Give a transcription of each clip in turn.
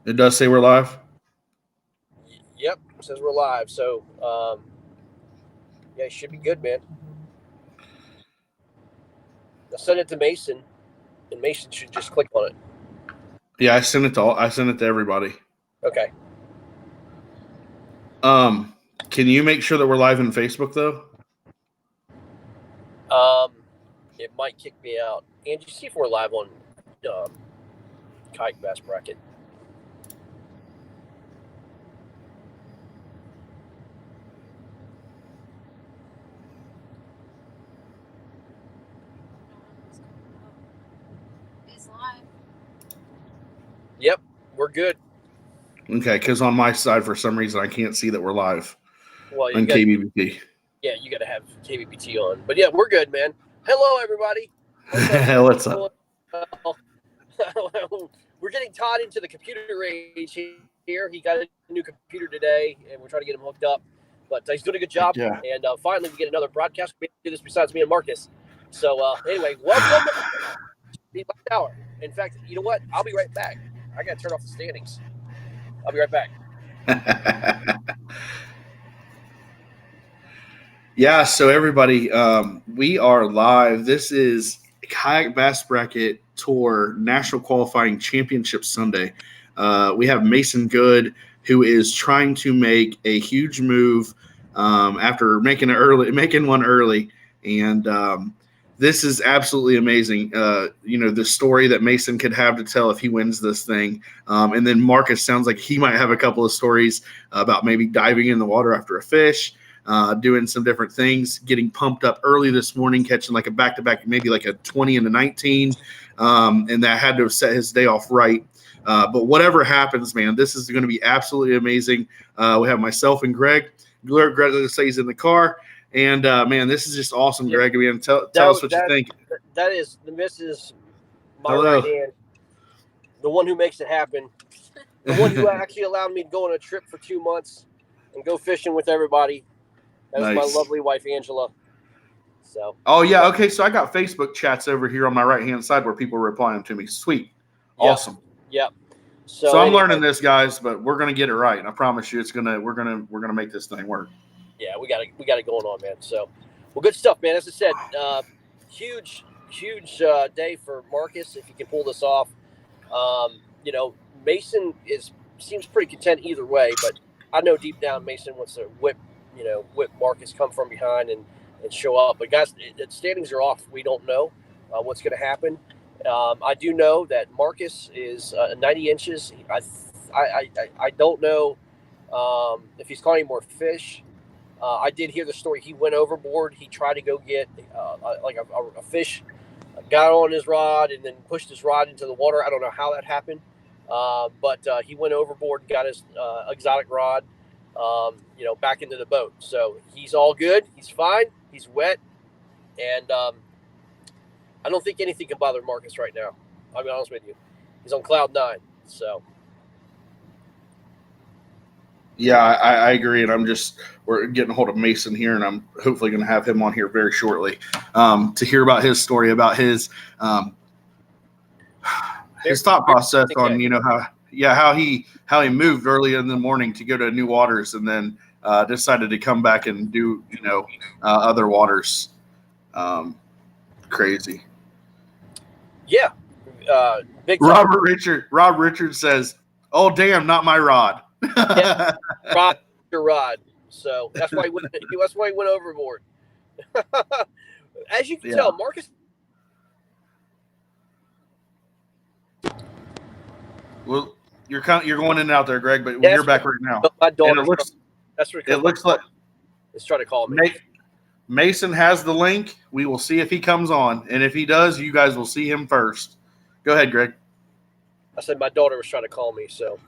It does say we're live. Yep, it says we're live. So, yeah, it should be good, man. I'll send it to Mason, and Mason should just click on it. Yeah, I sent it to everybody. Okay. Can you make sure that we're live in Facebook though? Um, it might kick me out. Angie, see if we're live on um, Kite Bass Bracket. He's live. Yep, we're good. Okay, because on my side for some reason I can't see that we're live Well, you on got KBBT. you got to have KBBT on. But yeah, we're good, man. Hello, everybody. What's up? We're getting Todd into the computer age here. He got a new computer today, and we're trying to get him hooked up. But he's doing a good job. Yeah. And finally, we get another broadcast. We do this besides me and Marcus. So anyway, welcome to the last hour. In fact, you know what? I'll be right back. I got to turn off the standings. I'll be right back. Yeah, so everybody, we are live. This is Kayak Bass Bracket Tour National Qualifying Championship Sunday. We have Mason Good, who is trying to make a huge move after making one early, and this is absolutely amazing. The story that Mason could have to tell if he wins this thing, and then Marcus sounds like he might have a couple of stories about maybe diving in the water after a fish. Doing some different things, getting pumped up early this morning, catching like a back-to-back, maybe like a 20 and a 19, and that had to have set his day off right. But whatever happens, man, this is going to be absolutely amazing. We have myself and Greg. Greg looks like he's in the car, and man, this is just awesome, Greg. I mean, tell us what you think. This is my Hello. right hand, the one who makes it happen, the one who actually allowed me to go on a trip for 2 months and go fishing with everybody. That was my lovely wife, Angela. So. Oh, yeah. Okay. So I got Facebook chats over here on my right-hand side where people are replying to me. Sweet. Awesome. Yep. So I'm learning this, guys, but we're going to get it right. I promise you we're going to make this thing work. Yeah, we got it going on, man. So, well, good stuff, man. As I said, huge day for Marcus if he can pull this off. Mason seems pretty content either way, but I know deep down Mason wants to whip Marcus, come from behind and show up. But guys, the standings are off. We don't know what's going to happen. I do know that Marcus is 90 inches. I don't know if he's caught any more fish. I did hear the story. He went overboard. He tried to go get a fish, got on his rod, and then pushed his rod into the water. I don't know how that happened, but he went overboard and got his exotic rod. Back into the boat. So he's all good. He's fine. He's wet. And I don't think anything can bother Marcus right now. I'll be honest with you. He's on cloud 9. So. Yeah, I agree. And we're getting a hold of Mason here, and I'm hopefully going to have him on here very shortly to hear about his story, about his thought process on, how he moved early in the morning to go to new waters and then decided to come back and do other waters. Crazy. Yeah. Big Rob Richard says, "Oh damn, not my rod." Yeah, your rod. So that's why he went overboard. As you can tell, Marcus. Well, you're going in and out there, Greg, but you're back right now. My daughter. It looks like it's trying to call me. Mason has the link. We will see if he comes on, and if he does, you guys will see him first. Go ahead, Greg. I said my daughter was trying to call me. So.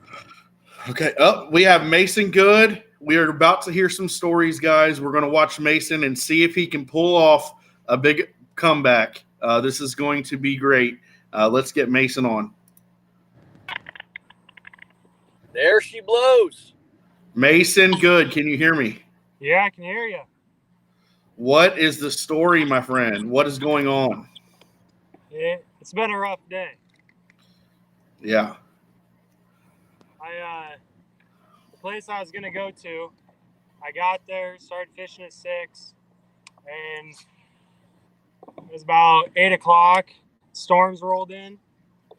Okay. We have Mason Good. We are about to hear some stories, guys. We're going to watch Mason and see if he can pull off a big comeback. This is going to be great. Let's get Mason on. There she blows. Mason Good, can you hear me? Yeah, I can hear you. What is the story, my friend? What is going on? It's been a rough day. Yeah. The place I was gonna go to, I got there, started fishing at 6, and it was about 8 o'clock. Storms rolled in,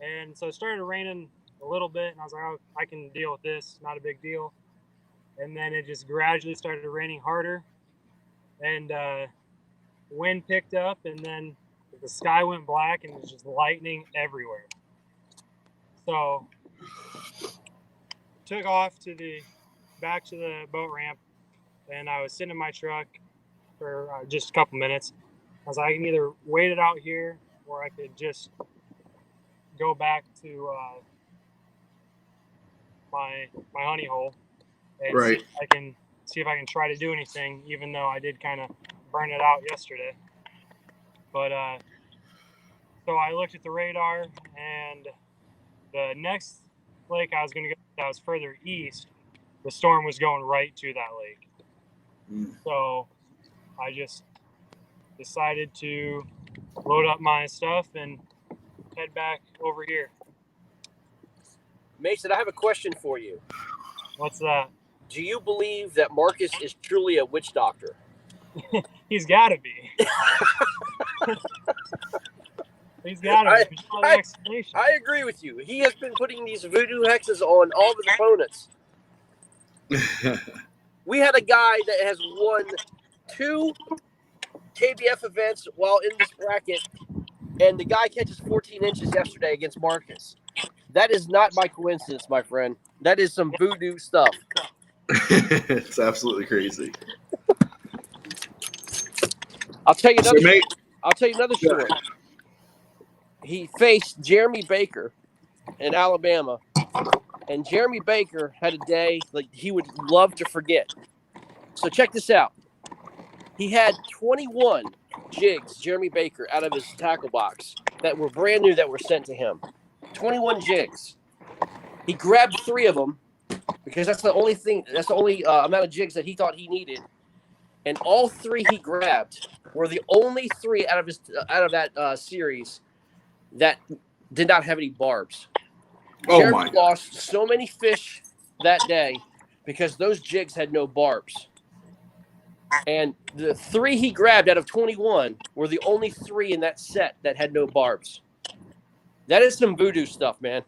and so it started raining a little bit, and I was like, oh, I can deal with this, not a big deal. And then it just gradually started raining harder, and wind picked up, and then the sky went black, and it was just lightning everywhere. So took off back to the boat ramp, and I was sitting in my truck for just a couple minutes. I was like, I can either wait it out here, or I could just go back to my honey hole and Right. see if I can try to do anything, even though I did kind of burn it out yesterday. But so I looked at the radar, and the next lake I was going to go that was further east, the storm was going right to that lake. So I just decided to load up my stuff and head back over here. Mason, I have a question for you. What's that? Do you believe that Marcus is truly a witch doctor? He's got to be. He's got to be. I agree with you. He has been putting these voodoo hexes on all of his opponents. We had a guy that has won 2 KBF events while in this bracket, and the guy catches 14 inches yesterday against Marcus. That is not by coincidence, my friend. That is some voodoo stuff. It's absolutely crazy. I'll tell you another story. He faced Jeremy Baker in Alabama, and Jeremy Baker had a day like he would love to forget. So check this out. He had 21 jigs, Jeremy Baker, out of his tackle box that were brand new that were sent to him. 21 jigs. He grabbed 3 of them because that's the only amount of jigs that he thought he needed. And all 3 he grabbed were the only 3 out of that series that did not have any barbs. Jeremy lost so many fish that day because those jigs had no barbs. And the 3 he grabbed out of 21 were the only 3 in that set that had no barbs. That is some voodoo stuff, man.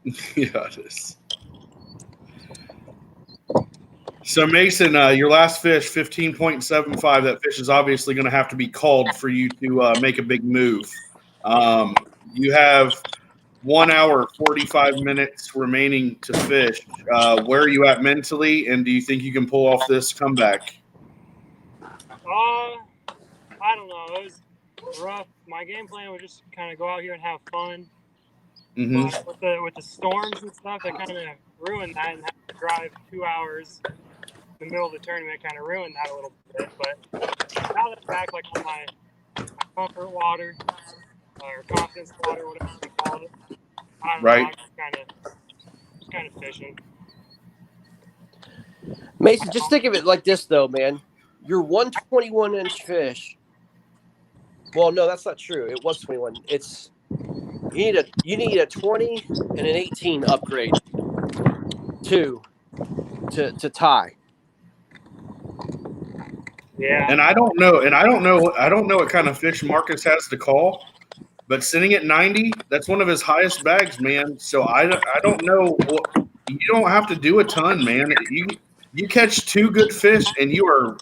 Yeah, it is. So, Mason, your last fish, 15.75, that fish is obviously going to have to be called for you to make a big move. You have 1 hour, 45 minutes remaining to fish. Where are you at mentally, and do you think you can pull off this comeback? I don't know. It was rough. My game plan was just kind of go out here and have fun. Mm-hmm. But with the storms and stuff, that kind of ruined that, and having to drive 2 hours in the middle of the tournament kind of ruined that a little bit. But now that I'm back, like on my comfort water or confidence water, whatever you call it, I don't know. I'm just kind of fishing. Mason, just think of it like this, though, man. Your 121-inch fish. Well, no, that's not true. It was 21. You need a 20 and an 18 upgrade to tie. Yeah. And I don't know what kind of fish Marcus has to call, but sitting at 90, that's one of his highest bags, man. So I don't know you don't have to do a ton, man. You catch 2 good fish and you're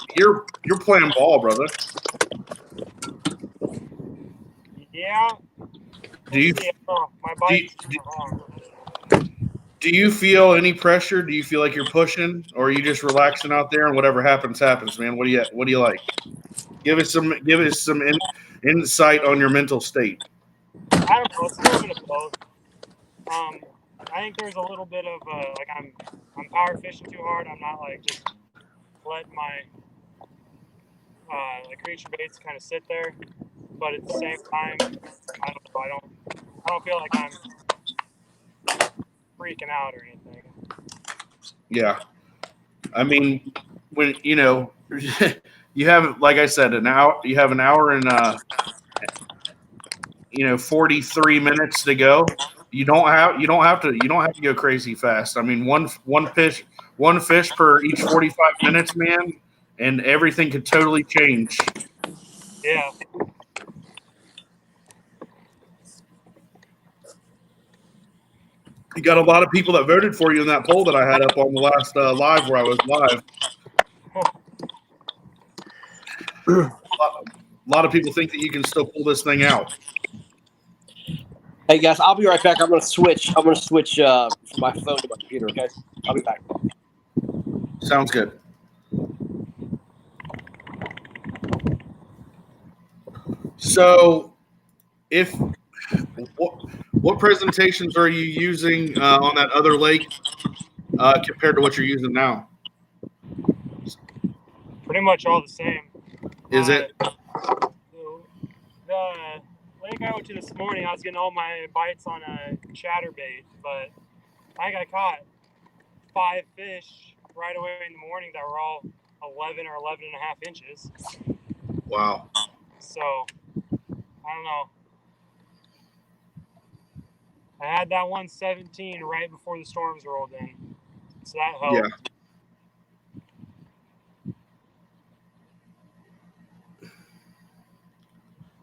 playing ball, brother. Yeah. Do you my bike's wrong. Do you feel any pressure? Do you feel like you're pushing, or are you just relaxing out there and whatever happens, happens, man? What do you like? Give us some insight on your mental state. I don't know. It's a little bit of both. I think there's a little bit of like I'm power fishing too hard. I'm not like just letting my like creature baits kind of sit there. But at the same time, I don't feel like I'm freaking out or anything. Yeah, I mean, when you have, like I said, an hour. You have an hour and 43 minutes to go. You don't have to go crazy fast. I mean, one fish per each 45 minutes, man, and everything could totally change. Yeah. You got a lot of people that voted for you in that poll that I had up on the last live where I was live. A lot of people think that you can still pull this thing out. Hey guys, I'll be right back. I'm gonna switch from my phone to my computer. Okay, I'll be back. Sounds good. So, what presentations are you using on that other lake compared to what you're using now? Pretty much all the same. Is it? The lake I went to this morning, I was getting all my bites on a chatterbait, but I think I caught 5 fish right away in the morning that were all 11 or 11 and a half inches. Wow. So, I don't know. I had that 117 right before the storms rolled in, so that helped. Yeah.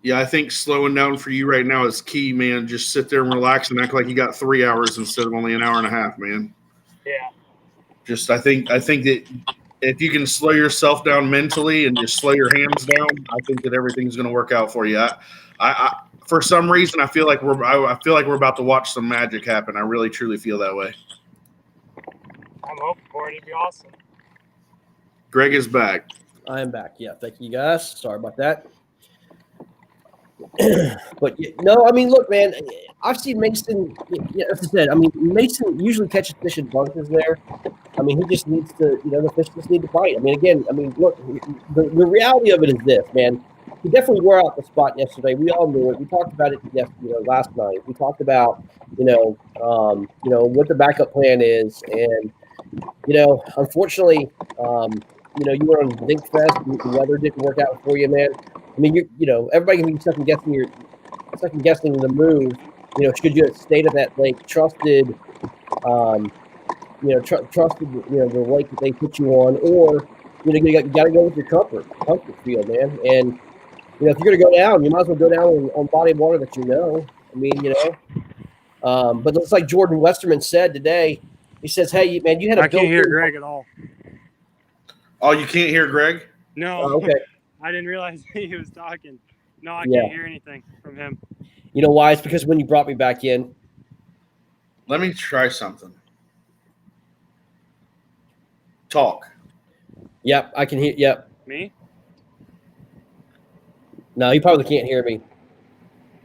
Yeah, I think slowing down for you right now is key, man. Just sit there and relax and act like you got 3 hours instead of only an hour and a half, man. Yeah. Just I think that if you can slow yourself down mentally and just slow your hands down, I think that everything's going to work out for you. I for some reason I feel like we're about to watch some magic happen. I really truly feel that way. I'm hoping for it. It'd be awesome. Greg is back. I am back. Yeah, thank you guys. Sorry about that. But no, I mean, look, man, I've seen Mason. As I said, I mean, Mason usually catches fish in bunches there. I mean, he just needs to, the fish just need to bite. I mean, again, look, the reality of it is this, man. He definitely wore out the spot yesterday. We all knew it. We talked about it last night. We talked about, what the backup plan is, and unfortunately, you were on Zinc Fest. The weather didn't work out for you, man. I mean, everybody can be second guessing the move. Should you have stayed at that lake, trusted, trusted, the lake that they put you on, or you got to go with your comfort field, man. And if you're going to go down, you might as well go down on body of water that you know. I mean, but it's like Jordan Westerman said today. He says, "Hey, man, you had a." I can't hear Greg at all. Oh, you can't hear Greg? No. Oh, okay. I didn't realize he was talking. No, I can't hear anything from him. You know why? It's because when you brought me back in. Let me try something. Talk. Yep, I can hear. Yep. Me? No, you probably can't hear me.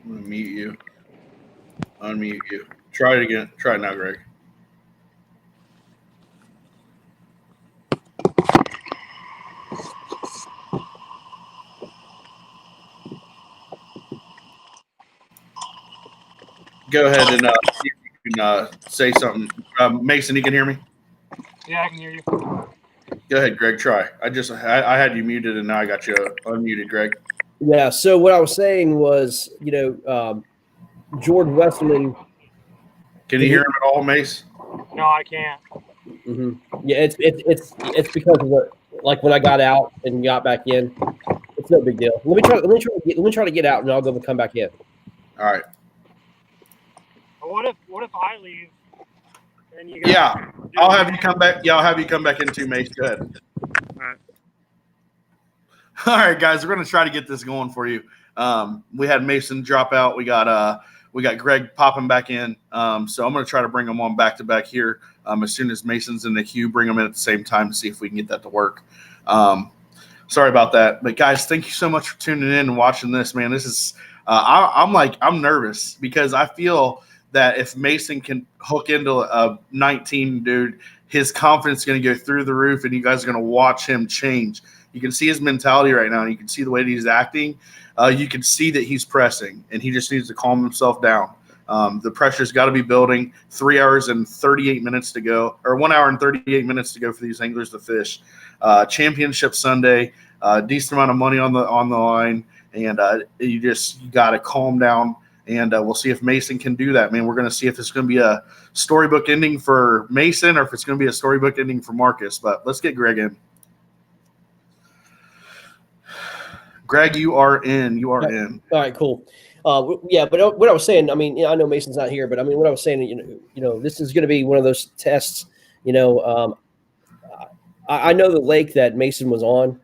I'm going to mute you. Unmute you. Try it again. Try it now, Greg. Go ahead and see if you can say something. Mason, you can hear me? Yeah, I can hear you. Go ahead, Greg. Try. I had you muted, and now I got you unmuted, Greg. Yeah. So what I was saying was, Jordan Westerman. Can you hear him at all, Mace? No, I can't. Mm-hmm. Yeah, it's because of when I got out and got back in. It's no big deal. Let me try to get out, and I'll come back in. All right. What if I leave? And you guys I'll have you come back. Yeah, I'll have you come back in too, Mace. Go ahead. All right, guys, we're gonna try to get this going for you. We had Mason drop out. We got Greg popping back in. So I'm gonna try to bring them on back to back here. As soon as Mason's in the queue, bring them in at the same time to see if we can get that to work. Sorry about that, but guys, thank you so much for tuning in and watching this, man. This is I'm nervous because I feel that if Mason can hook into a 19 dude, his confidence is going to go through the roof, and you guys are going to watch him change. You can see his mentality right now, and you can see the way that he's acting. You can see that he's pressing, and he just needs to calm himself down. The pressure's got to be building. 3 hours and 38 minutes to go, or 1 hour and 38 minutes to go for these anglers to fish. Championship Sunday, decent amount of money on the line, and you got to calm down And we'll see if Mason can do that, man. We're going to see if it's going to be a storybook ending for Mason or if it's going to be a storybook ending for Marcus. But let's get Greg in. Greg, you are in. You are in. All right, cool. Yeah, but what I was saying, I mean, I know Mason's not here, but I mean, what I was saying, you know, this is going to be one of those tests. You know, I know the lake that Mason was on.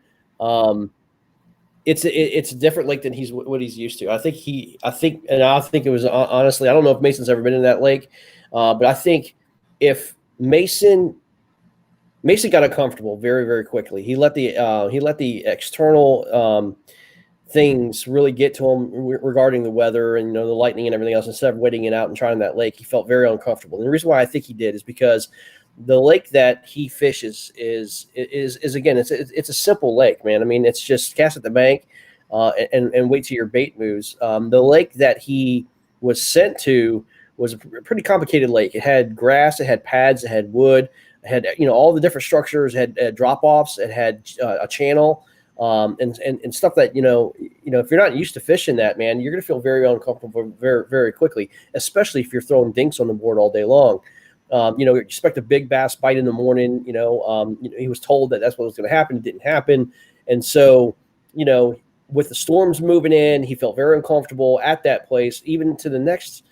It's a different lake than what he's used to. I think it was honestly, I don't know if Mason's ever been in that lake, but I think if Mason got uncomfortable very, very quickly. He let the external things really get to him regarding the weather and the lightning and everything else. Instead of waiting it out and trying that lake, he felt very uncomfortable. And the reason why I think he did is because the lake that he fishes is again, it's a simple lake, man. I mean, it's just cast at the bank and wait till your bait moves. The lake that he was sent to was a pretty complicated lake. It had grass, it had pads, it had wood, it had all the different structures, it had drop offs, it had a channel. And stuff that if you're not used to fishing that, man, you're gonna feel very uncomfortable very, very quickly, especially if you're throwing dinks on the board all day long. Expect a big bass bite in the morning. He was told that that's what was going to happen. It didn't happen, and so with the storms moving in, he felt very uncomfortable at that place, even to the next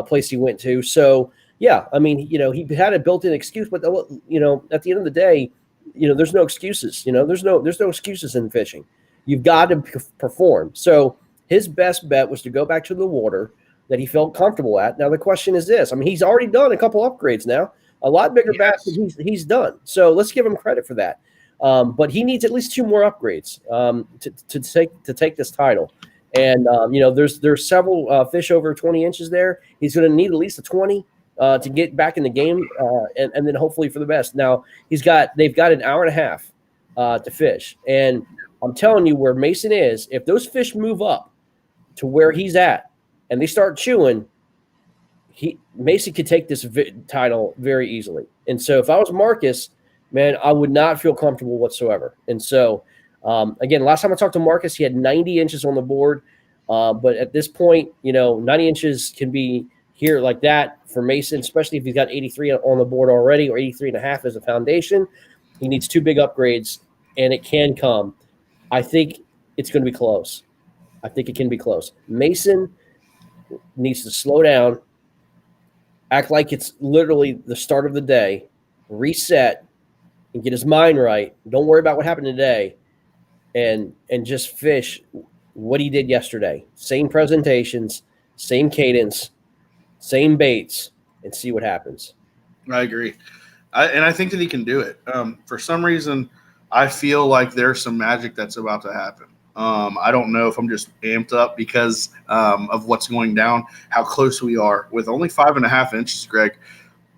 place he went to. So yeah, I mean, he had a built-in excuse, but at the end of the day, there's no excuses. There's no excuses in fishing. You've got to perform. So his best bet was to go back to the water that he felt comfortable at. Now the question is this: I mean, he's already done a couple upgrades now, a lot bigger bass than he's done. So let's give him credit for that. But he needs at least 2 more upgrades to take this title. And there's several fish over 20 inches there. He's going to need at least a 20. To get back in the game, and then hopefully for the best. Now they've got an hour and a half to fish, and I'm telling you, where Mason is, if those fish move up to where he's at and they start chewing, Mason could take this title very easily. And so if I was Marcus, man, I would not feel comfortable whatsoever. And so again, last time I talked to Marcus, he had 90 inches on the board, but at this point, 90 inches can be here like that for Mason, especially if he's got 83 on the board already, or 83 and a half as a foundation. He needs 2 big upgrades, and it can come. I think it's going to be close. I think it can be close. Mason needs to slow down, act like it's literally the start of the day, reset, and get his mind right. Don't worry about what happened today, and just fish what he did yesterday. Same presentations, same cadence, same baits, and see what happens. I agree. I think that he can do it. For some reason, I feel like there's some magic that's about to happen. I don't know if I'm just amped up because of what's going down, how close we are. With only 5.5 inches, Greg,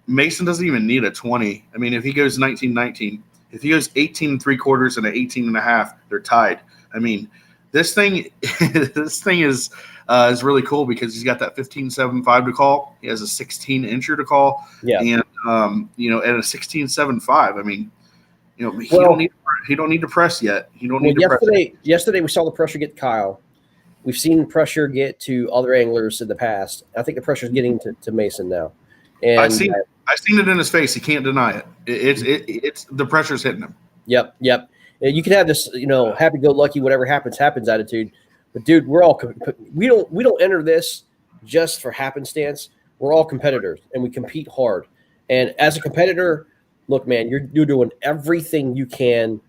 Mason doesn't even need a 20. I mean, if he goes 19-19, if he goes 18 3/4 and an 18.5, they're tied. I mean, this thing is really cool because he's got that 15.75 to call. He has a 16-incher to call. Yeah. And at a 16.75, I mean, he don't need to press yet. He don't need to press. Yesterday we saw the pressure get to Kyle. We've seen pressure get to other anglers in the past. I think the pressure's getting to Mason now. And I've seen it in his face. He can't deny it. It's the pressure's hitting him. Yep. You can have this, happy-go-lucky, whatever happens attitude. But dude, we don't enter this just for happenstance. We're all competitors, and we compete hard. And as a competitor, look, man, you're doing everything you can,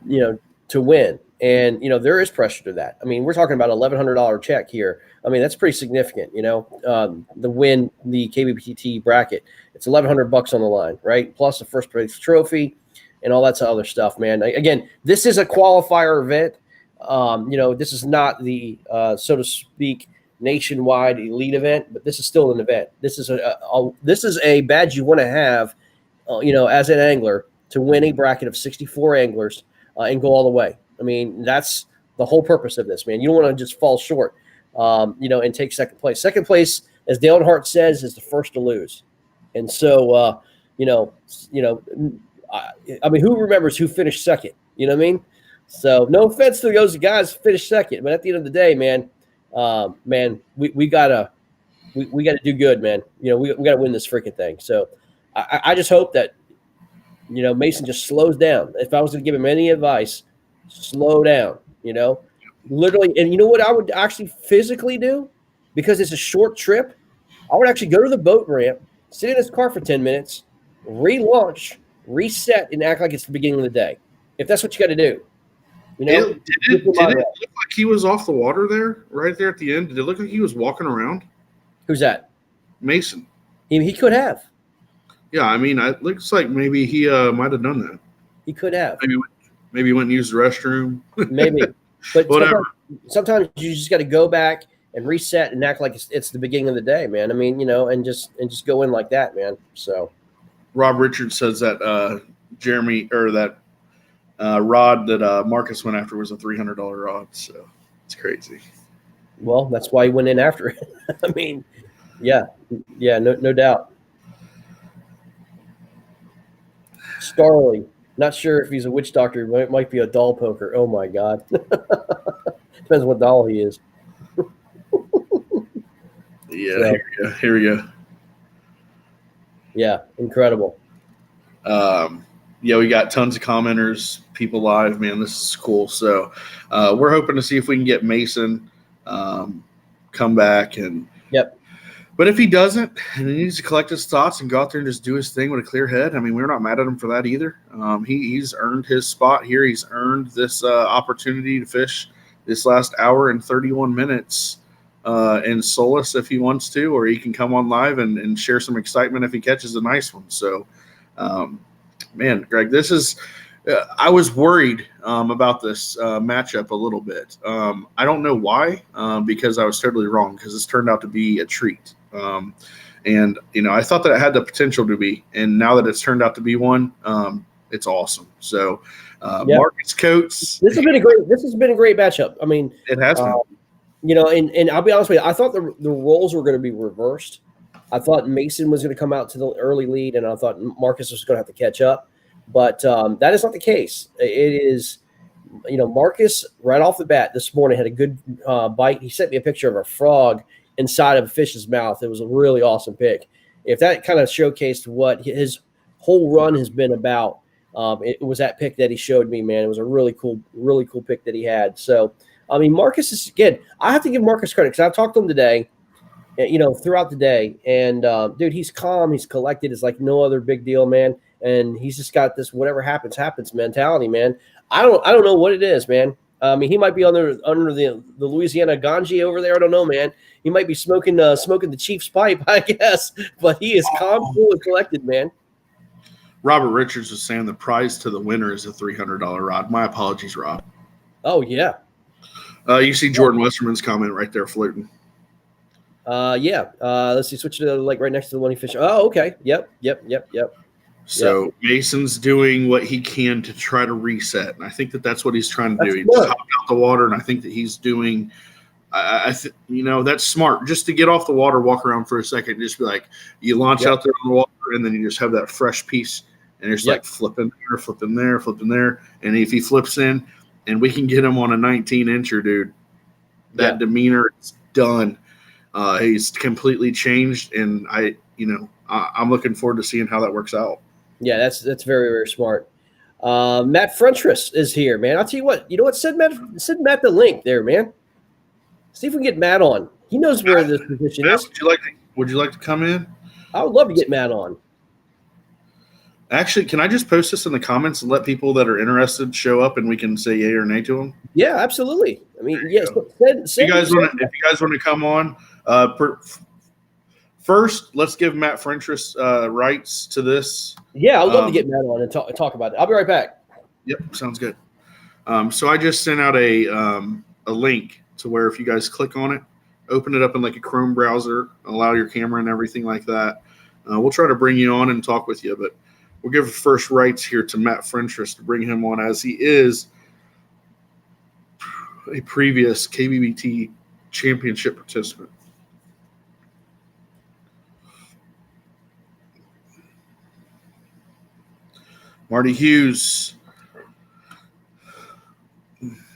to win. And there is pressure to that. I mean, we're talking about $1,100 check here. I mean, that's pretty significant. The win the KBBT bracket, it's $1,100 on the line, right? Plus the first place trophy and all that other stuff, man. Again, this is a qualifier event. This is not the, so to speak, nationwide elite event, but this is still an event. This is a badge you want to have, as an angler, to win a bracket of 64 anglers and go all the way. I mean, that's the whole purpose of this, man. You don't want to just fall short, and take second place. Second place, as Dale Earnhardt says, is the first to lose. And so, I mean, who remembers who finished second? You know what I mean? So no offense to those guys who finished second, but at the end of the day, man, Man, we gotta do good, man. We gotta win this freaking thing. So I just hope that Mason just slows down. If I was going to give him any advice, slow down. Literally, and you know what I would actually physically do, because it's a short trip. I would actually go to the boat ramp, sit in his car for 10 minutes, relaunch, reset, and act like it's the beginning of the day. If that's what you got to do, Did it look like he was off the water there, right there at the end? Did it look like he was walking around? Who's that? Mason. He could have. Yeah, I mean, it looks like maybe he might have done that. He could have. Maybe went and used the restroom. Maybe. But whatever. Sometimes you just got to go back and reset and act like it's the beginning of the day, man. I mean, and just go in like that, man. So Rob Richards says that Jeremy, or that rod that Marcus went after was a $300 rod. So it's crazy. Well, that's why he went in after it. I mean, yeah, no doubt. Starling, not sure if he's a witch doctor. It might be a doll poker. Oh my God. Depends what doll he is. Yeah, so, here we go. Yeah, incredible. Yeah, we got tons of commenters, people live. Man, this is cool. So we're hoping to see if we can get Mason come back. Yep. But if he doesn't, and he needs to collect his thoughts and go out there and just do his thing with a clear head, I mean, we're not mad at him for that either. He's earned his spot here. He's earned this opportunity to fish this last hour and 31 minutes in solace if he wants to, or he can come on live and share some excitement if he catches a nice one. So, man, Greg, this is I was worried about this matchup a little bit. I don't know why, because I was totally wrong, because this turned out to be a treat. And, I thought that it had the potential to be, and now that it's turned out to be one, it's awesome. So, Marcus Coates. This has been a great matchup. I mean, it has been. And I'll be honest with you, I thought the roles were going to be reversed. I thought Mason was going to come out to the early lead, and I thought Marcus was going to have to catch up. But that is not the case. It is, Marcus right off the bat this morning had a good bite. He sent me a picture of a frog inside of a fish's mouth. It was a really awesome pick. If that kind of showcased what his whole run has been about, it was that pick that he showed me, man. It was a really cool pick that he had. So, I mean, Marcus is, again, I have to give Marcus credit because I've talked to him today, throughout the day. And, dude, he's calm. He's collected. It's like no other big deal, man. And he's just got this whatever happens mentality, man. I don't know what it is, man. I mean, he might be under the Louisiana Ganji over there. I don't know, man. He might be smoking the Chief's pipe, I guess. But he is calm, cool, and collected, man. Robert Richards was saying the prize to the winner is a $300 rod. My apologies, Rob. Oh, yeah. You see Jordan Westerman's comment right there floating. Yeah. Let's see. Switch to the lake right next to the one he fished. Oh, okay. Yep. So Mason's doing what he can to try to reset, and I think that's what he's trying to do. He Smart. just hopped out the water, and I think that he's doing. That's smart. Just to get off the water, walk around for a second, just be like, you launch out there on the water, and then you just have that fresh piece, and you're just like flipping there. And if he flips in, and we can get him on a 19-incher, dude, that demeanor is done. He's completely changed, and I'm looking forward to seeing how that works out. Yeah, that's very, very smart. Matt Frentress is here, man. I'll tell you what. You know what? Send Matt the link there, man. See if we can get Matt on. He knows where this position is. Would you like to come in? I would love to get Matt on. Actually, can I just post this in the comments and let people that are interested show up, and we can say yay or nay to them? Yeah, absolutely. I mean, yes. If you guys want to come on, first, let's give Matt Frentress rights to this. Yeah, I'd love to get Matt on and talk about it. I'll be right back. Yep, sounds good. So I just sent out a link to where if you guys click on it, open it up in like a Chrome browser, allow your camera and everything like that. We'll try to bring you on and talk with you, but we'll give first rights here to Matt Frentress to bring him on, as he is a previous KBBT championship participant. Marty Hughes.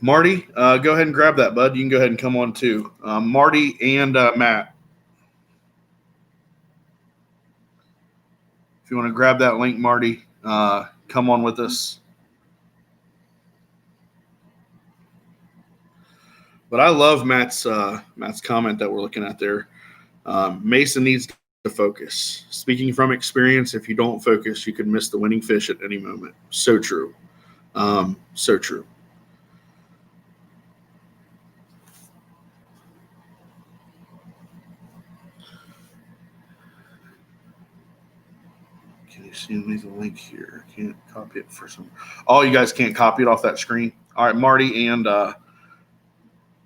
Marty, go ahead and grab that, bud. You can go ahead and come on too. Marty and Matt. If you want to grab that link, Marty, come on with us. But I love Matt's comment that we're looking at there. Mason needs to focus. Speaking from experience, if you don't focus, you could miss the winning fish at any moment. So true. So true. Can you see me the link here? I can't copy it for some. Oh, you guys can't copy it off that screen. All right, Marty and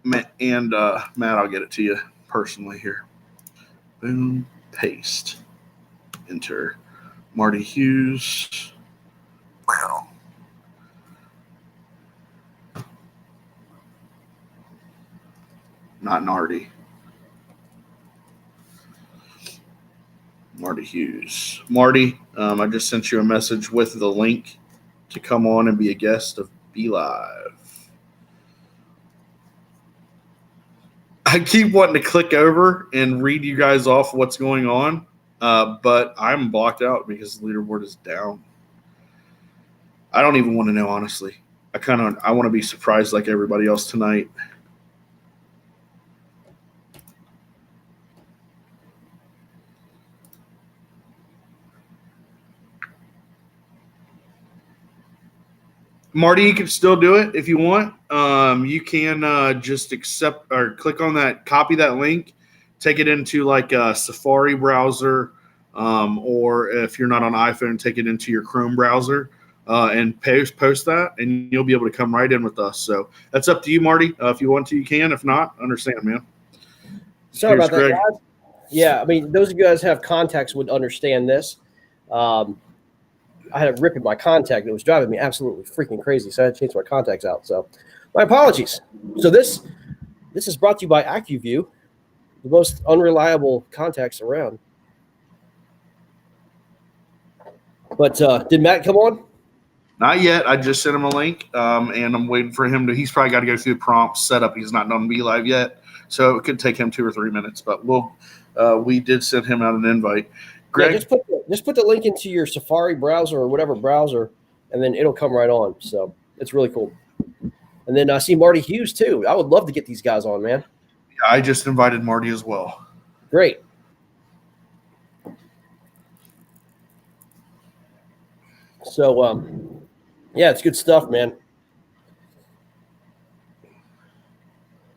Matt, I'll get it to you personally here. Boom, paste, enter. Marty Hughes. Wow. Not Nardi. Marty Hughes. Marty, I just sent you a message with the link to come on and be a guest of Be Live. I keep wanting to click over and read you guys off what's going on, but I'm blocked out because the leaderboard is down. I don't even want to know, honestly. I want to be surprised like everybody else tonight. Marty, you can still do it if you want. You can just accept or click on that, copy that link, take it into like a Safari browser, or if you're not on iPhone, take it into your Chrome browser and post that, and you'll be able to come right in with us. So that's up to you, Marty. If you want to, you can. If not, understand, man. Sorry about that, guys. Yeah, I mean, those of you guys who have contacts would understand this. I had a rip in my contact that was driving me absolutely freaking crazy, so I had to change my contacts out. So my apologies. So this is brought to you by AccuView, the most unreliable contacts around. But did Matt come on? Not yet. I just sent him a link, and I'm waiting for him to – he's probably got to go through the prompt setup. He's not done Be Live yet, so it could take him 2 or 3 minutes. But we did send him out an invite. Greg? Yeah, just put the link into your Safari browser or whatever browser, and then it'll come right on. So it's really cool. And then I see Marty Hughes too. I would love to get these guys on, man. Yeah, I just invited Marty as well. Great. So, yeah, it's good stuff, man.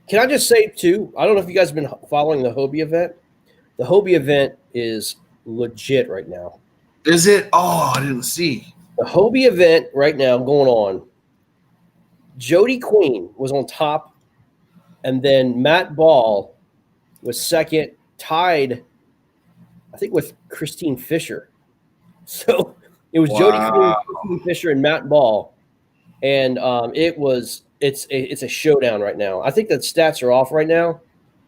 Can I just say too? I don't know if you guys have been following the Hobie event. The Hobie event is legit right now. Is it? Oh, I didn't see. The Hobie event right now going on. Jody Queen was on top, and then Matt Ball was second, tied, I think, with Christine Fisher. So it was Jody Queen, Christine Fisher, and Matt Ball, and it's a showdown right now. I think the stats are off right now.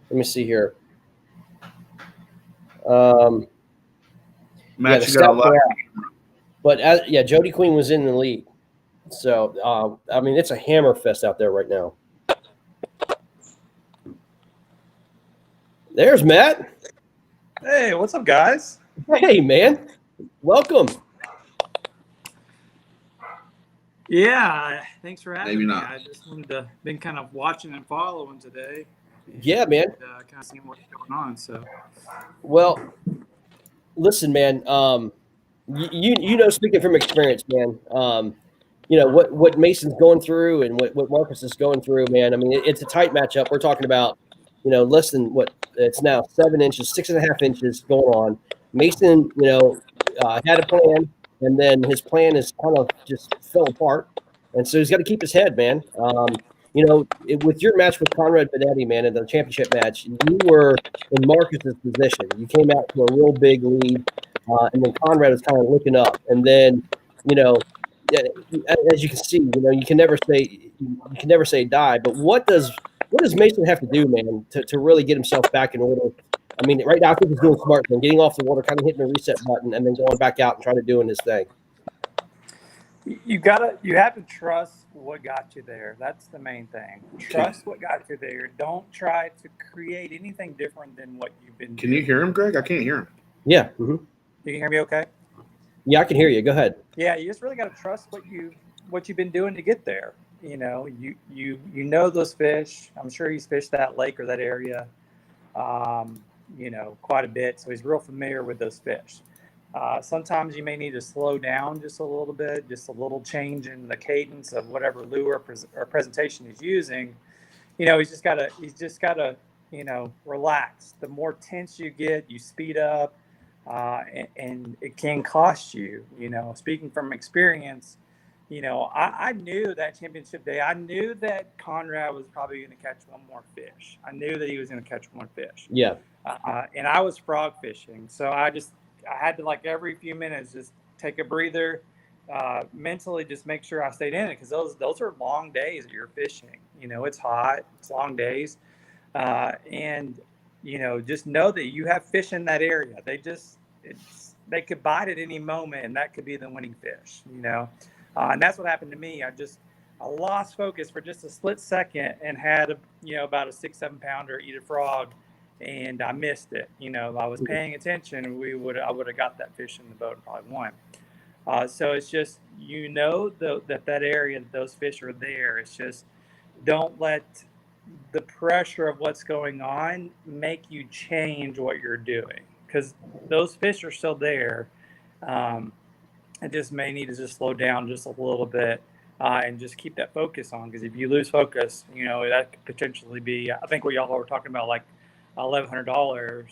Let me see here. Matt, you got a lot. But Jody Queen was in the lead. So, I mean, it's a hammer fest out there right now. There's Matt. Hey, what's up, guys? Hey, man. Welcome. Yeah, thanks for having Maybe me. not. I just wanted to been kind of watching and following today. Yeah, man. And, kind of seeing what's going on. So, well, listen, man. You know, speaking from experience, man. You know what Mason's going through and what Marcus is going through, man. I mean, it's a tight matchup. We're talking about, you know, less than what it's now 7 inches, 6.5 inches going on. Mason, you know, had a plan, and then his plan is kind of just fell apart, and so he's got to keep his head, man. You know, with your match with Conrad Benetti, man, in the championship match, you were in Marcus's position. You came out to a real big lead, and then Conrad was kind of looking up, and then, you know. As you can see, you know, you can never say die. But what does Mason have to do, man, to really get himself back in order? I mean, right now I think he's doing smart thing, getting off the water, kind of hitting the reset button, and then going back out and trying to doing his thing. You have to trust what got you there. That's the main thing. Trust what got you there. Don't try to create anything different than what you've been Can doing. you hear him, Greg? I can't hear him. Yeah. You can hear me okay? Yeah, I can hear you. Go ahead. Yeah, you just really got to trust what you've been doing to get there. You know those fish. I'm sure he's fished that lake or that area, quite a bit. So he's real familiar with those fish. Sometimes you may need to slow down just a little bit, just a little change in the cadence of whatever lure or presentation he's using. He's just gotta relax. The more tense you get, you speed up, and it can cost you. Speaking from experience, I knew that championship day. I knew that Conrad was probably going to catch one more fish. I knew that he was going to catch one fish. Yeah. And I was frog fishing, so I had to, like, every few minutes just take a breather, mentally just make sure I stayed in it, because those are long days that you're fishing. It's hot, it's long days, and just know that you have fish in that area. They could bite at any moment, and that could be the winning fish. And that's what happened to me. I lost focus for just a split second and had about a 6-7 pounder eat a frog. And I missed it. I was paying attention. I would have got that fish in the boat and probably won. So it's just, that area, that those fish are there. It's just, don't let the pressure of what's going on make you change what you're doing, because those fish are still there. It just may need to just slow down just a little bit, and just keep that focus on, because if you lose focus, that could potentially be, I think what y'all were talking about, like $1,100,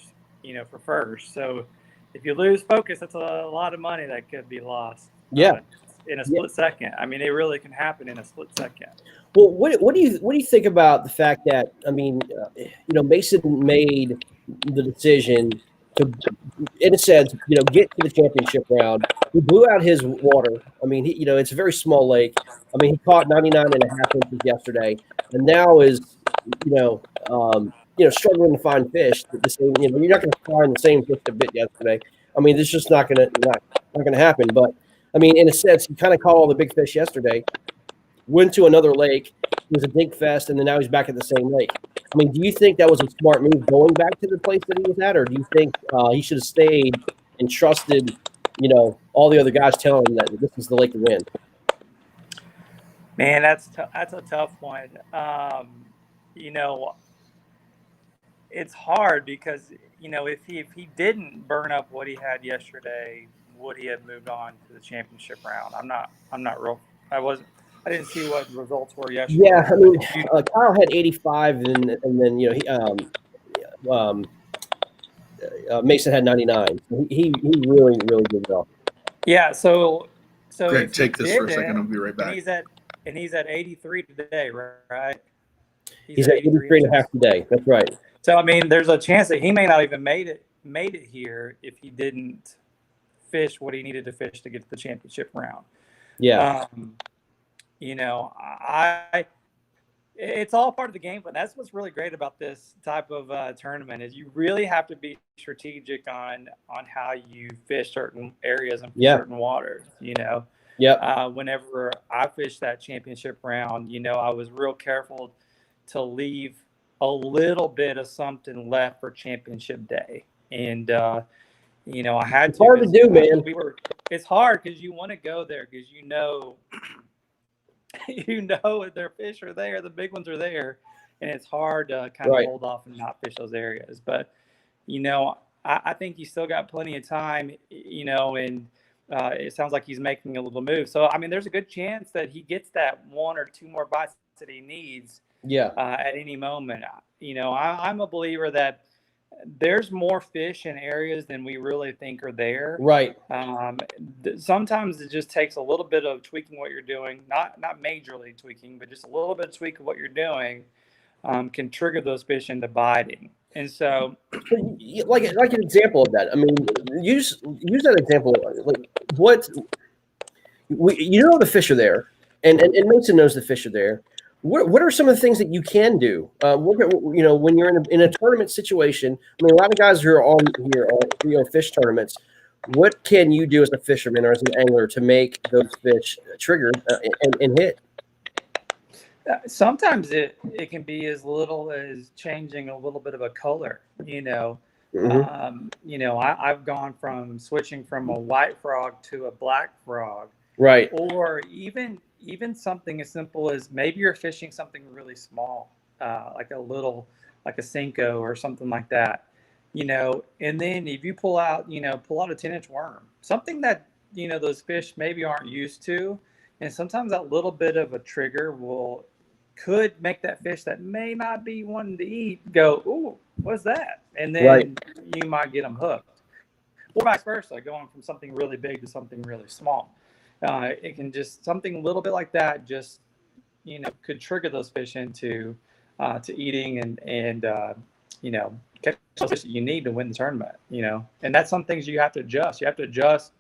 for first. So if you lose focus, that's a lot of money that could be lost. Yeah. In a split second. I mean, it really can happen in a split second. Well, what do you think about the fact that, Mason made the decision to, in a sense, get to the championship round. He blew out his water. I mean, it's a very small lake. I mean, he caught 99.5 inches yesterday, and now is, struggling to find fish. The same, you're not going to find the same fish that bit yesterday. I mean, it's just not going to happen. But I mean, in a sense, he kind of caught all the big fish yesterday. Went to another lake. It was a dig fest, and then now he's back at the same lake. I mean, do you think that was a smart move going back to the place that he was at, or do you think he should have stayed and trusted, all the other guys telling him that this is the lake to win? Man, that's a tough one. It's hard because, if he didn't burn up what he had yesterday, would he have moved on to the championship round? I'm not real. I didn't see what the results were yesterday. Yeah, I mean, Kyle had 85, and then Mason had 99. He really did well. Yeah. So Greg, take this for a second. I'll be right back. And he's at 83 today, right? He's at 83.5 today. That's right. So I mean, there's a chance that he may not even made it here if he didn't fish what he needed to fish to get to the championship round. Yeah. It's all part of the game, but that's what's really great about this type of tournament is you really have to be strategic on how you fish certain areas and certain waters. Yeah. Whenever I fished that championship round, I was real careful to leave a little bit of something left for championship day, and I had it's hard to do, man. It's hard because you want to go there because their fish are there, the big ones are there, and it's hard to kind of hold off and not fish those areas. But I think you still got plenty of time, and it sounds like he's making a little move. So I mean, there's a good chance that he gets that 1 or 2 more bites that he needs. Yeah. At any moment. I'm a believer that there's more fish in areas than we really think are there. Right. Sometimes it just takes a little bit of tweaking what you're doing, not majorly tweaking, but just a little bit of tweak of what you're doing can trigger those fish into biting. And so, like an example of that. I mean, use that example. Like the fish are there, and Mason knows the fish are there. What are some of the things that you can do? When you're in a tournament situation. I mean, a lot of guys who are on here fish tournaments. What can you do as a fisherman or as an angler to make those fish trigger and hit? Sometimes it can be as little as changing a little bit of a color. I've gone from switching from a white frog to a black frog, Right. or even something as simple as maybe you're fishing something really small, like a Senko or something like that. And then if you pull out a 10-inch worm, something that those fish maybe aren't used to, and sometimes that little bit of a trigger could make that fish that may not be wanting to eat go, "Ooh, what's that?" And then you might get them hooked, or vice versa, going from something really big to something really small. It can just something a little bit like that just could trigger those fish into to eating and catch those fish that you need to win the tournament. And that's some things you have to adjust. You have to adjust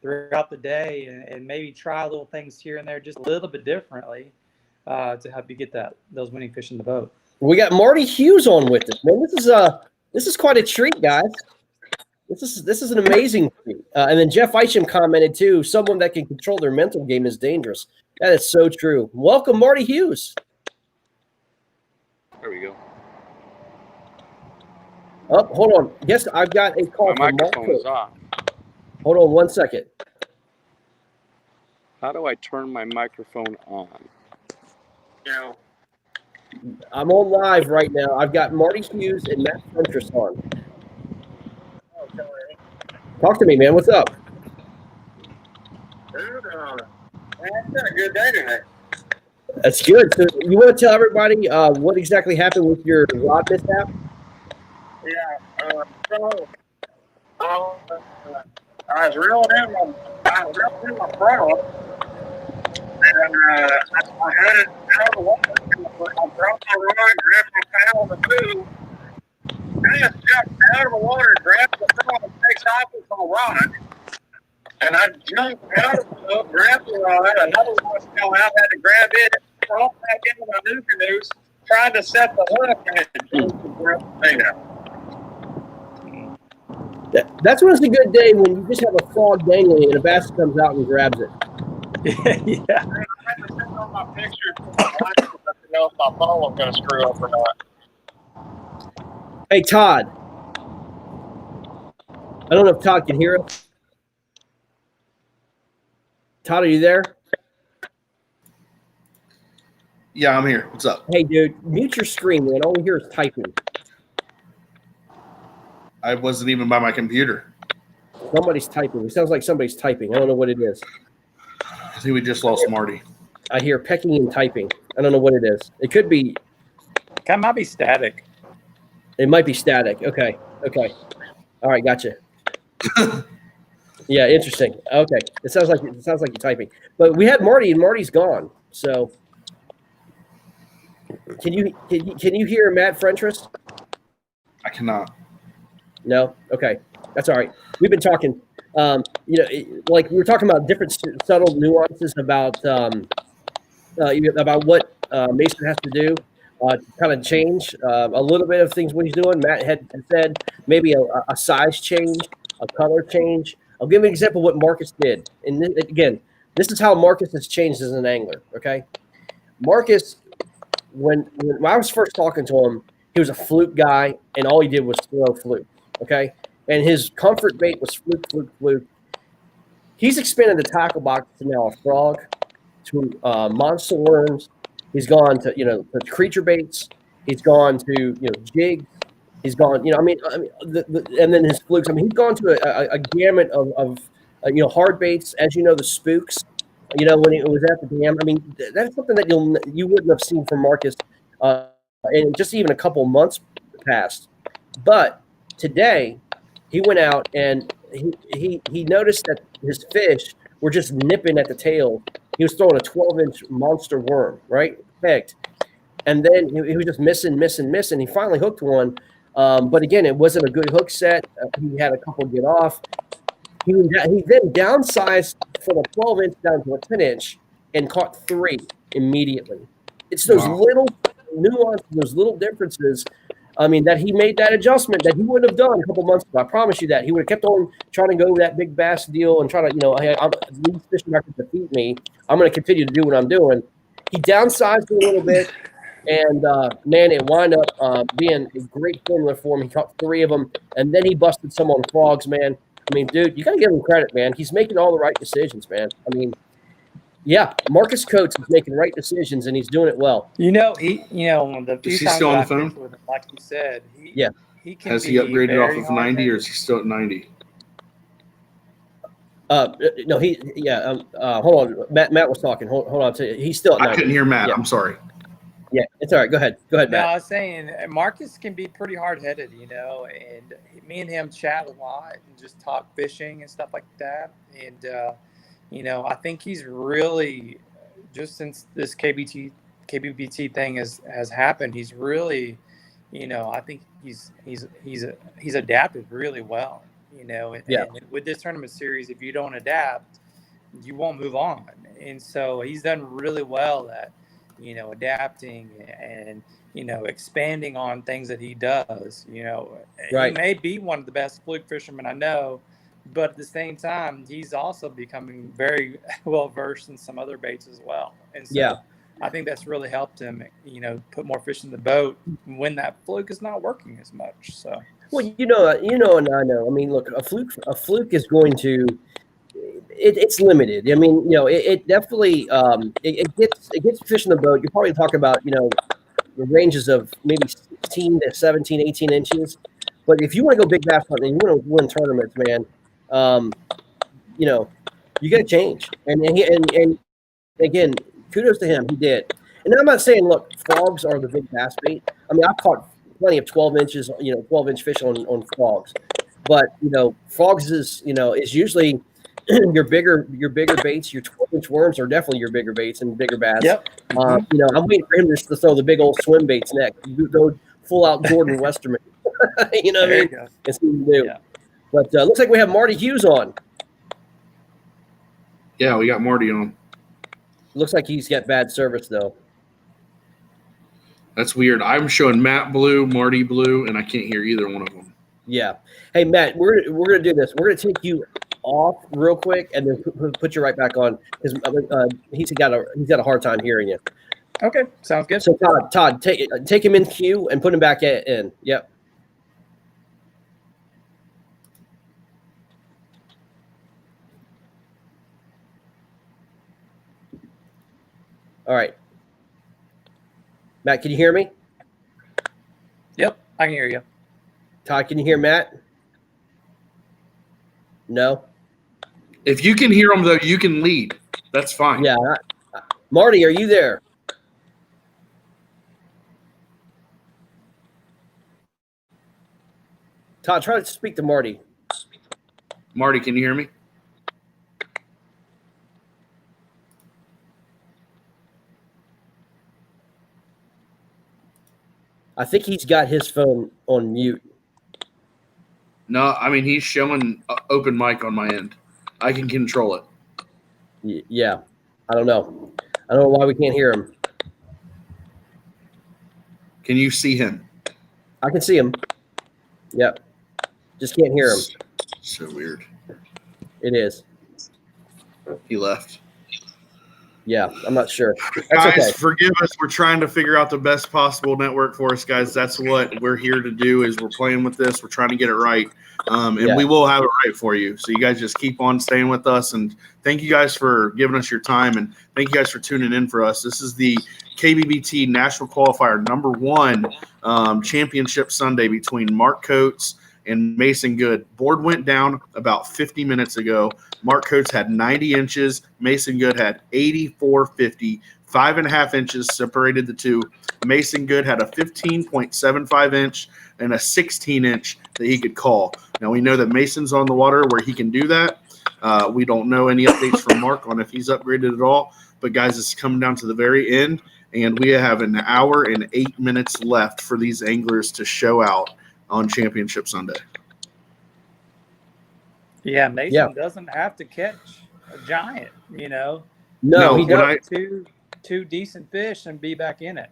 throughout the day and maybe try little things here and there just a little bit differently to help you get those winning fish in the boat. We got Marty Hughes on with us, man. This is quite a treat, guys. This is an amazing treat. And then Jeff Isham commented too. Someone that can control their mental game is dangerous. That is so true. Welcome, Marty Hughes. There we go. Oh, hold on. Yes, I've got a call My from microphone Marco. is off. Hold on 1 second. How do I turn my microphone on? I'm on live right now. I've got Marty Hughes and Matt Frentress on. Talk to me, man. What's up? Dude, it's been a good day today. That's good. So you want to tell everybody what exactly happened with your rod mishap? Yeah. I was reeling in my frog, and I had it out of the water. I dropped my rod, grabbed my paddle, and the food. I just jumped out of the water, grabbed the frog, and takes off with my rod. And I jumped out of the boat, grabbed the rod, another one fell out, had to grab it, crawled back into my new canoes, tried to set the hook, and it just broke there. That's when it's a good day, when you just have a frog dangling and a bass comes out and grabs it. Yeah. I had to send on my pictures to my wife to know if my phone was going to screw up or not. Hey, Todd. I don't know if Todd can hear us. Todd, are you there? Yeah, I'm here. What's up? Hey, dude, mute your screen, man. All we hear is typing. I wasn't even by my computer. Somebody's typing. It sounds like somebody's typing. I don't know what it is. I think we just lost Marty. I hear pecking and typing. I don't know what it is. It could be. It might be static. It might be static. Okay. All right, gotcha. Yeah, interesting. Okay, it sounds like you're typing. But we had Marty, and Marty's gone. So, can you hear Matt Frentress? I cannot. No. Okay, that's all right. We've been talking. Like we were talking about different subtle nuances about what Mason has to do to kind of change a little bit of things what he's doing. Matt had said maybe a size change, a color change. I'll give an example of what Marcus did. And this is how Marcus has changed as an angler, okay? Marcus, when I was first talking to him, he was a fluke guy, and all he did was throw fluke, okay? And his comfort bait was fluke. He's expanded the tackle box to now a frog, to monster worms. He's gone to, the creature baits. He's gone to, jigs. He's gone, and then his flukes. I mean, he's gone to a gamut of hard baits. As you know, the spooks. When it was at the dam. I mean, that's something that you wouldn't have seen from Marcus in just even a couple months past. But today, he went out and he noticed that his fish were just nipping at the tail. He was throwing a 12-inch monster worm, right, pegged, and then he was just missing. He finally hooked one. But again, it wasn't a good hook set. He had a couple get off. He then downsized from a 12-inch down to a 10-inch and caught 3 immediately. It's those little nuances, those little differences I mean, that he made that adjustment that he wouldn't have done a couple months ago. I promise you that. He would have kept on trying to go that big bass deal and try to, hey, these fishing records defeat me. I'm going to continue to do what I'm doing. He downsized it a little bit, and, man, it wound up being a great formula for him. He caught 3 of them, and then he busted some on frogs, man. I mean, dude, you got to give him credit, man. He's making all the right decisions, man. I mean, yeah, Marcus Coates is making right decisions, and he's doing it well. The few Is he times still on that the I've phone? fished with him, like you said, Yeah. he can Has be he upgraded off very of 90, or hard-headed. is he still at 90? No, hold on. Matt was talking. Hold on. He's still at 90. I couldn't hear Matt. Yeah. I'm sorry. Yeah, it's all right. Go ahead, No, Matt. I was saying Marcus can be pretty hard-headed, and me and him chat a lot and just talk fishing and stuff like that. And, I think he's really, just since this KBBT thing has happened, he's really, I think he's adapted really well, Yeah. and with this tournament series, if you don't adapt, you won't move on. And so he's done really well at, adapting and, expanding on things that he does. Right. He may be one of the best fluke fishermen I know, but at the same time, he's also becoming very well versed in some other baits as well. And so Yeah. I think that's really helped him, put more fish in the boat when that fluke is not working as much. So, well, and I know. I mean, look, a fluke is going to. It's limited. I mean, it definitely it gets fish in the boat. You're probably talking about the ranges of maybe 16 to 17, 18 inches. But if you want to go big bass hunting and you want to win tournaments, man, you got to change. And again, kudos to him. He did. And I'm not saying, look, frogs are the big bass bait. I mean, I've caught plenty of 12 inches, 12-inch fish on frogs. But, frogs is usually your bigger baits. Your 12-inch worms are definitely your bigger baits and bigger bass. Yep. I'm waiting for him just to throw the big old swim baits next. You go full out Jordan Westerman. You know what I mean? It's what you do. Yeah. But looks like we have Marty Hughes on. Yeah, we got Marty on. Looks like he's got bad service though. That's weird. I'm showing Matt blue, Marty blue, and I can't hear either one of them. Yeah. Hey Matt, we're gonna do this. We're gonna take you off real quick and then put you right back on because he's got a hard time hearing you. Okay, sounds good. So Todd, take him in queue and put him back in. Yep. All right. Matt, can you hear me? Yep, I can hear you. Todd, can you hear Matt? No. If you can hear them, though, you can lead. That's fine. Yeah. Marty, are you there? Todd, try to speak to Marty. Marty, can you hear me? I think he's got his phone on mute. No, I mean, he's showing open mic on my end. I can control it. Yeah. I don't know. I don't know why we can't hear him. Can you see him? I can see him. Yep. Just can't hear him. So weird. It is. He left. Yeah, I'm not sure. That's Guys, okay. forgive us. We're trying to figure out the best possible network for us, guys. That's what we're here to do is we're playing with this. We're trying to get it right. And we will have it right for you. So you guys just keep on staying with us. And thank you guys for giving us your time. And thank you guys for tuning in for us. This is the KBBT National Qualifier #1 Championship Sunday between Mark Coates and Mason Good. Board went down about 50 minutes ago. Mark Coates had 90 inches. Mason Good had 84.50. 5.5 inches separated the two. Mason Good had a 15.75 inch and a 16 inch that he could call. Now we know that Mason's on the water where he can do that. We don't know any updates from Mark on if he's upgraded at all. But guys, it's coming down to the very end, and we have an hour and 8 minutes left for these anglers to show out on Championship Sunday. Yeah, Mason doesn't have to catch a giant, No, he got doesn't. two decent fish and be back in it.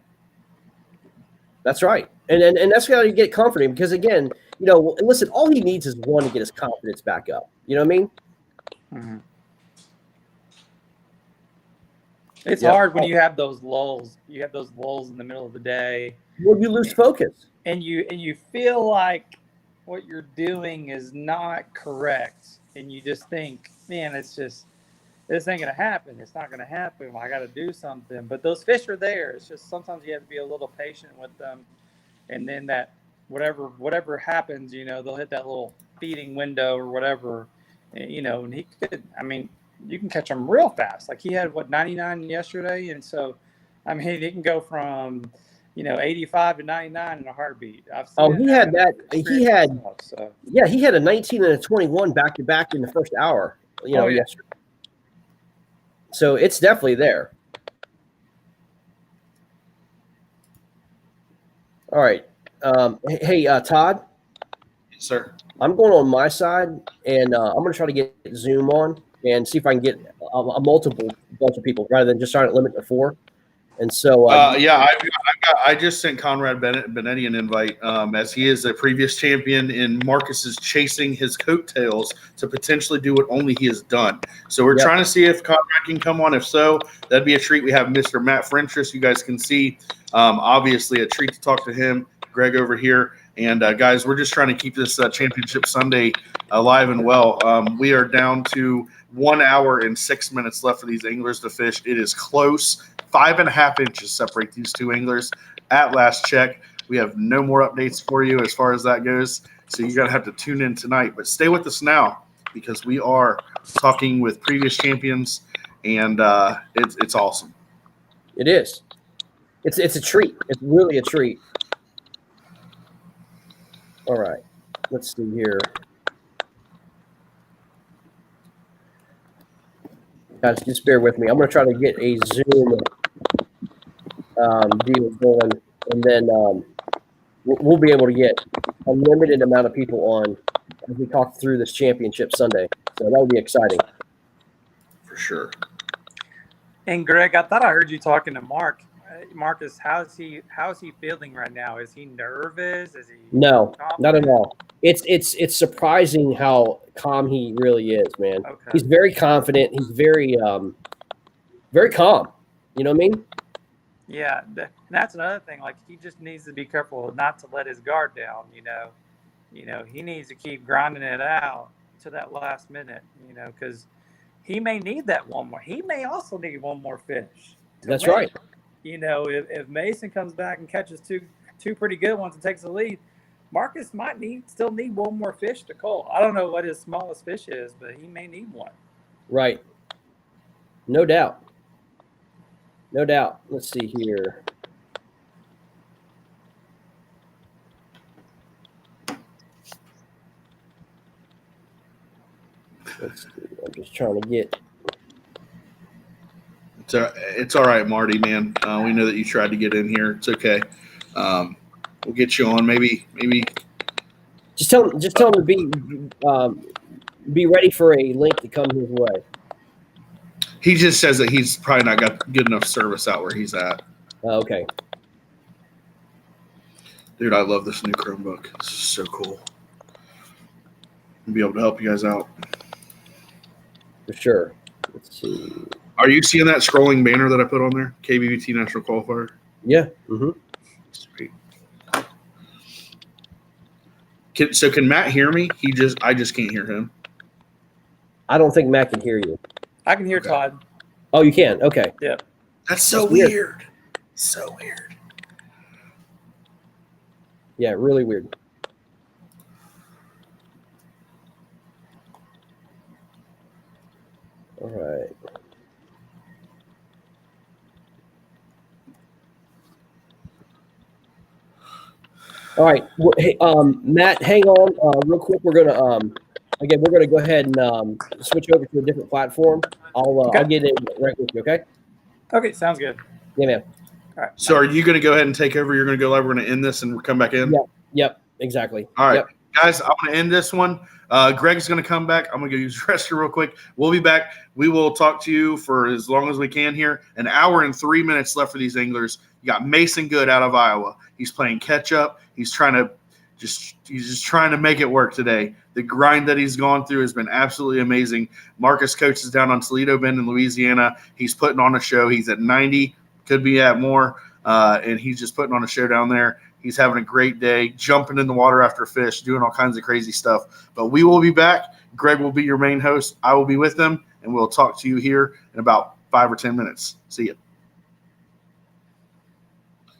That's right. And that's how you get confident because, again, you know, listen, all he needs is one to get his confidence back up. You know what I mean? Mm-hmm. It's Yep. hard when you have those lulls. You have those lulls in the middle of the day. Well, you lose focus. And you feel like what you're doing is not correct. And you just think, man, it's just, this ain't going to happen. It's not going to happen. I got to do something. But those fish are there. It's just sometimes you have to be a little patient with them. And then that whatever happens, you know, they'll hit that little feeding window or whatever, you know, and he could, I mean, you can catch them real fast. Like he had 99 yesterday. And so, I mean, he can go from, you know, 85 to 99 in a heartbeat. He had that. He had, myself, so. Yeah, he had a 19 and a 21 back to back in the first hour, you know, yesterday. So it's definitely there. All right. Hey, Todd. Yes, sir. I'm going on my side, and I'm going to try to get Zoom on and see if I can get a multiple bunch of people rather than just trying to limit to 4. And so, I just sent Conrad Benetti an invite as he is a previous champion, and Marcus is chasing his coattails to potentially do what only he has done. So we're trying to see if Conrad can come on. If so, that'd be a treat. We have Mr. Matt Frentress. You guys can see, obviously, a treat to talk to him. Greg over here. And, guys, we're just trying to keep this Championship Sunday alive and well. We are down to 1 hour and 6 minutes left for these anglers to fish. It is close. 5.5 inches separate these two anglers at last check. We have no more updates for you as far as that goes. So you're going to have to tune in tonight. But stay with us now because we are talking with previous champions, and it's awesome. It is. It's a treat. It's really a treat. All right. Let's see here. Guys, just bear with me. I'm going to try to get a Zoom deal going, and then we'll be able to get a limited amount of people on as we talk through this Championship Sunday. So that would be exciting. For sure. And Greg, I thought I heard you talking to Marcus, how's he feeling right now? Is he nervous? Is he No, confident? not at all. It's surprising how calm he really is, man. Okay. He's very confident. He's very very calm. You know what I mean? Yeah, that's another thing. Like he just needs to be careful not to let his guard down. You know, he needs to keep grinding it out to that last minute. You know, because he may need that one more. He may also need one more fish. That's win. right. You know, if Mason comes back and catches two pretty good ones and takes the lead, Marcus might still need one more fish to call. I don't know what his smallest fish is, but he may need one. Right. No doubt. No doubt. Let's see here. Let's see. I'm just trying to get. It's all right, Marty, man. We know that you tried to get in here. It's okay. We'll get you on. Maybe. Just tell him to be ready for a link to come his way. He just says that he's probably not got good enough service out where he's at. Okay. Dude, I love this new Chromebook. This is so cool. I'll be able to help you guys out. For sure. Let's see. Are you seeing that scrolling banner that I put on there? KBBT National Qualifier? Yeah. Mm-hmm. Sweet. Can Matt hear me? I just can't hear him. I don't think Matt can hear you. I can hear Todd. Oh, you can? Okay. Yeah. That's so weird. So weird. Yeah, really weird. All right. All right. Well, hey, Matt, hang on real quick. We're gonna go ahead and switch over to a different platform. I'll get in right with you. Okay. Okay, sounds good. Yeah, man. All right. So are you going to go ahead and take over? You're going to go live. We're going to end this and come back in? Yep. Exactly. All right. Yep. Guys, I'm going to end this one. Greg's going to come back. I'm going to go use the restroom real quick. We'll be back. We will talk to you for as long as we can here. An hour and 3 minutes left for these anglers. You got Mason Good out of Iowa. He's playing catch up. He's just trying to make it work today. The grind that he's gone through has been absolutely amazing. Marcus coaches down on Toledo Bend in Louisiana. He's putting on a show. He's at 90, could be at more, and he's just putting on a show down there. He's having a great day, jumping in the water after fish, doing all kinds of crazy stuff. But we will be back. Greg will be your main host. I will be with them, and we'll talk to you here in about 5 or 10 minutes. See you.